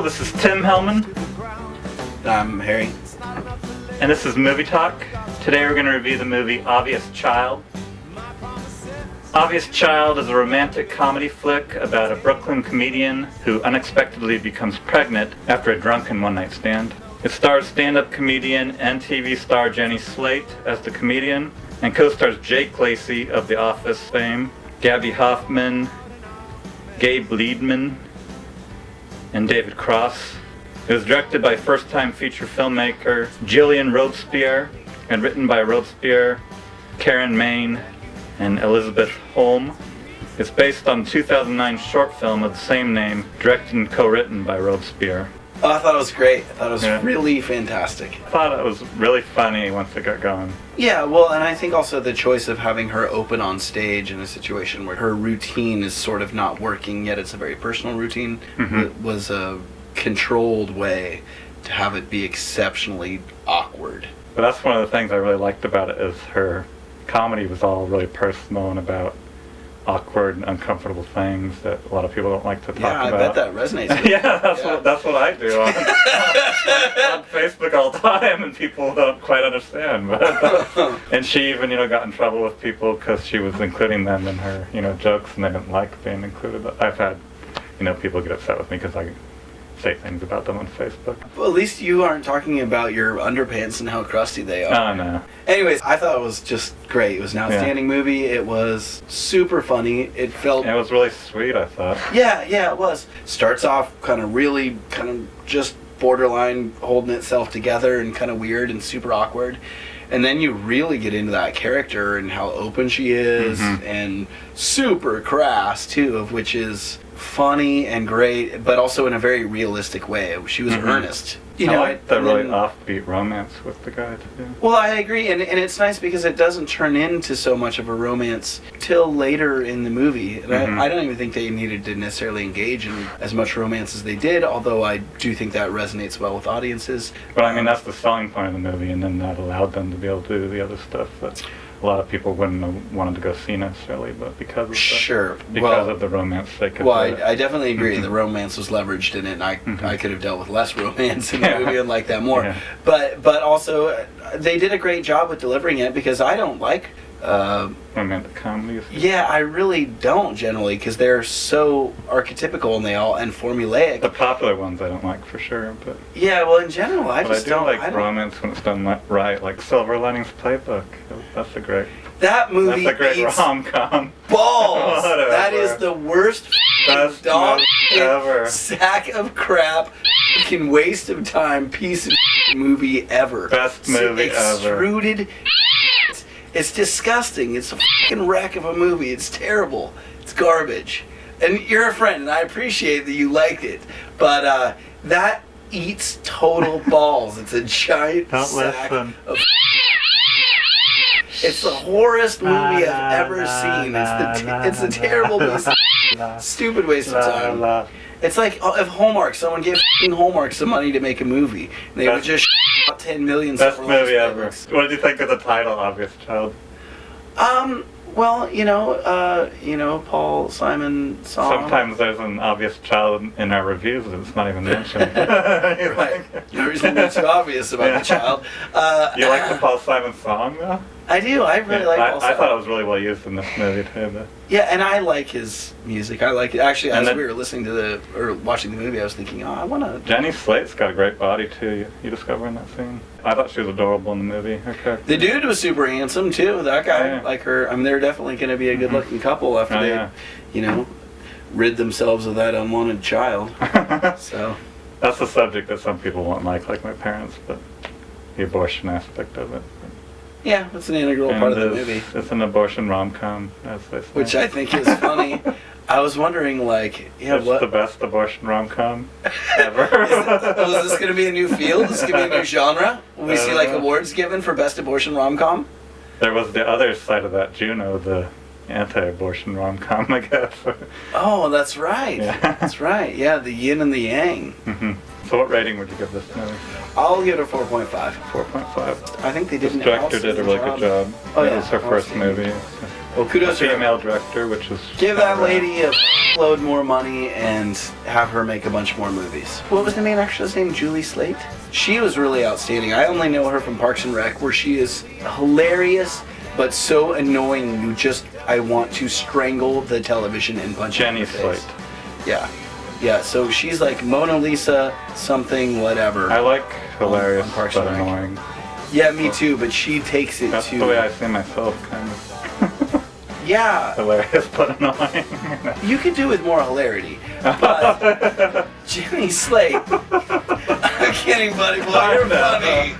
Hello, this is Tim Hellman. I'm Harry. And this is Movie Talk. Today we're going to review the movie Obvious Child. Obvious Child is a romantic comedy flick about a Brooklyn comedian who unexpectedly becomes pregnant after a drunken one-night stand. It stars stand-up comedian and TV star Jenny Slate as the comedian, and co-stars Jake Lacey of The Office fame, Gabby Hoffman, Gabe Liedman, and David Cross. It was directed by first-time feature filmmaker Gillian Robespierre and written by Robespierre, Karen Main, and Elizabeth Holm. It's based on a 2009 short film of the same name, directed and co-written by Robespierre. Oh, I thought it was great. I thought it was really fantastic. I thought it was really funny once it got going. Yeah, well, and I think also the choice of having her open on stage in a situation where her routine is sort of not working, yet it's a very personal routine, was a controlled way to have it be exceptionally awkward. But that's one of the things I really liked about it, is her comedy was all really personal and about awkward and uncomfortable things that a lot of people don't like to talk about. Yeah, I bet that resonates with Yeah, that's what I do on Facebook all the time, and people don't quite understand. But and she even, got in trouble with people because she was including them in her, jokes, and they didn't like being included. I've had, people get upset with me because I say things about them on Facebook. Well, at least you aren't talking about your underpants and how crusty they are. Oh, no. Anyways, I thought it was just great. It was an outstanding movie. It was super funny. It was really sweet, I thought. Yeah, it was. Starts off kind of just borderline holding itself together and kind of weird and super awkward. And then you really get into that character and how open she is and super crass, too, of which is funny and great, but also in a very realistic way. She was earnest. I like the really offbeat romance with the guy too. Well, I agree, and it's nice because it doesn't turn into so much of a romance till later in the movie. And I don't even think they needed to necessarily engage in as much romance as they did, although I do think that resonates well with audiences. But I mean, that's the selling point of the movie, and then that allowed them to be able to do the other stuff that a lot of people wouldn't have wanted to go see necessarily, but because of of the romance they could. Well, I definitely agree. The romance was leveraged in it, and I could have dealt with less romance in the movie and liked that more. Yeah. But also, they did a great job with delivering it, because I don't like romantic comedies. Yeah, I really don't generally, because they're so archetypical and formulaic. The popular ones I don't like for sure, but yeah, well, in general, I just don't like romance when it's done right, like Silver Linings Playbook. That's a great. That movie. That's a great rom-com. Balls. That is the worst best dog ever. Sack of crap, fucking waste of time, piece of movie ever. Best movie extruded ever. It's disgusting. It's a fucking wreck of a movie. It's terrible. It's garbage. And you're a friend, and I appreciate that you liked it. But that eats total balls. It's a giant sack of It's the horrorest movie I've ever seen. It's a terrible waste. Stupid waste of time. It's like if Hallmark, someone gave Hallmark some money to make a movie, and they would just out 10 million. Best movie ever. What did you think of the title, Obvious Child? Well, Paul Simon song. Sometimes there's an obvious child in our reviews and it's not even mentioned. Right. No reason to be too obvious about the child. You like the Paul Simon song, though? I do. I really like Paul Simon. I thought it was really well used in this movie, too. But. Yeah, and I like his music. I like it. Actually, as we were listening to watching the movie, I was thinking, I want to... Jenny Slate's got a great body, too. You discovering that scene? I thought she was adorable in the movie. Her character. The dude was super handsome, too. That guy, like her. I mean, they're definitely going to be a good-looking couple after they, rid themselves of that unwanted child. So that's a subject that some people won't like my parents, but the abortion aspect of it. Yeah, it's an integral part of the movie. It's an abortion rom-com, as they say. Which I think is funny. I was wondering, it's the best abortion rom-com ever. Is this going to be a new field? Is this going to be a new genre? Will we see, awards given for best abortion rom-com? There was the other side of that, Juno, the anti-abortion rom-com, I guess. Oh, that's right. Yeah. That's right. Yeah, the yin and the yang. So what rating would you give this movie? I'll give it a 4.5. 4.5. I think they did. The director did a really good job. Oh, it was her first movie. Well, kudos to her. Female director, which was... Give that lady a load more money and have her make a bunch more movies. What was the main actress name? Julie Slate? She was really outstanding. I only know her from Parks and Rec, where she is hilarious, but so annoying. I want to strangle the television and punch it in Jenny the face. Slate. Yeah. Yeah, so she's like Mona Lisa, something, whatever. I like hilarious on Parks but and Rec. annoying. Yeah, me too, but she takes it That's to... the way I see myself, kind of. Yeah. Hilarious but annoying. You could do with more hilarity, but Jenny Slate. I'm kidding, buddy boy. You're funny.